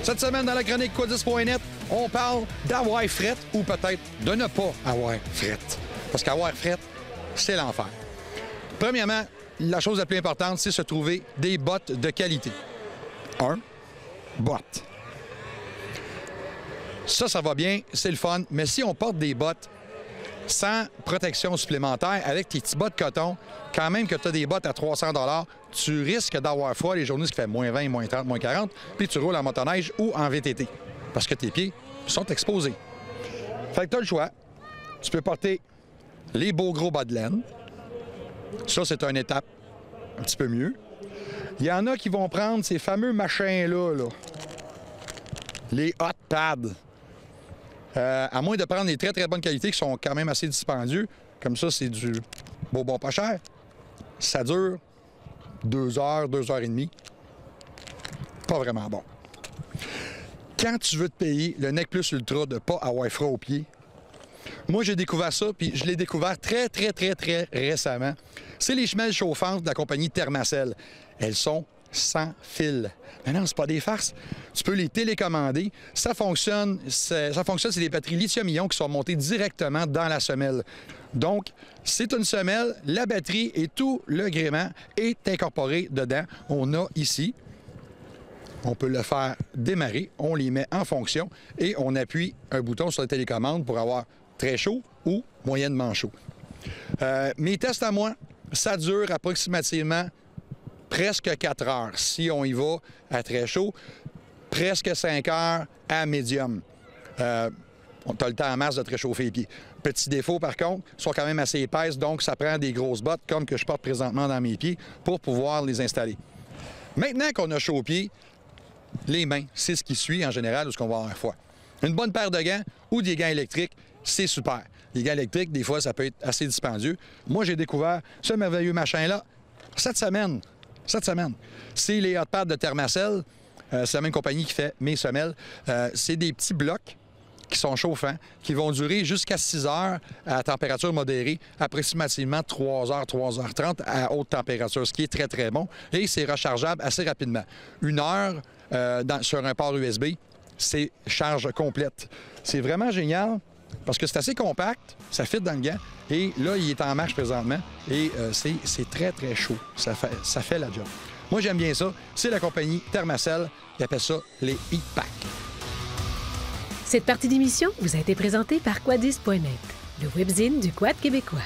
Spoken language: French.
Cette semaine, dans la chronique Quadis.net, on parle d'avoir fret ou peut-être de ne pas avoir fret. Parce qu'avoir fret, c'est l'enfer. Premièrement, la chose la plus importante, c'est se trouver des bottes de qualité. Bottes. Ça va bien, c'est le fun. Mais si on porte des bottes sans protection supplémentaire, avec tes petits bas de coton, quand même que tu as des bottes à 300 $, tu risques d'avoir froid les journées qui fait moins 20, moins 30, moins 40, puis tu roules en motoneige ou en VTT. Parce que tes pieds sont exposés. Fait que tu as le choix. Tu peux porter les beaux gros bas de laine. Ça, c'est une étape un petit peu mieux. Il y en a qui vont prendre ces fameux machins-là, les hot pads. À moins de prendre des très, très bonnes qualités qui sont quand même assez dispendieux. Comme ça, c'est du bon pas cher. Ça dure 2 heures, 2 heures et demie. Pas vraiment bon. Quand tu veux te payer le Nec Plus Ultra de ne pas avoir froid aux pieds, moi, j'ai découvert ça, puis je l'ai découvert très, très, très, très récemment. C'est les semelles chauffantes de la compagnie Thermacell. Elles sont sans fil. Mais non, c'est pas des farces. Tu peux les télécommander. Ça fonctionne, c'est des batteries lithium-ion qui sont montées directement dans la semelle. Donc, c'est une semelle, la batterie et tout le gréement est incorporé dedans. On a ici, on peut le faire démarrer, on les met en fonction et on appuie un bouton sur la télécommande pour avoir très chaud ou moyennement chaud. Mes tests à moi, ça dure approximativement presque 4 heures si on y va à très chaud, presque 5 heures à médium. On a le temps en masse de te réchauffer les pieds. Petit défaut, par contre, ils sont quand même assez épaisses, donc ça prend des grosses bottes comme que je porte présentement dans mes pieds pour pouvoir les installer. Maintenant qu'on a chaud aux pieds, les mains, c'est ce qui suit en général ou ce qu'on va avoir froid. Une bonne paire de gants ou des gants électriques, c'est super. Les gants électriques, des fois, ça peut être assez dispendieux. Moi, j'ai découvert ce merveilleux machin-là cette semaine. C'est les hot pads de Thermacell. C'est la même compagnie qui fait mes semelles. C'est des petits blocs qui sont chauffants, qui vont durer jusqu'à 6 heures à température modérée, approximativement 3 heures, 3h30 à haute température, ce qui est très, très bon. Et c'est rechargeable assez rapidement. 1 heure sur un port USB, c'est charge complète. C'est vraiment génial parce que c'est assez compact, ça fit dans le gant. Et là, il est en marche présentement et c'est très, très chaud. Ça fait la job. Moi, j'aime bien ça. C'est la compagnie Thermacell qui appelle ça les Heat Pack. Cette partie d'émission vous a été présentée par Quadis.net, le webzine du Quad québécois.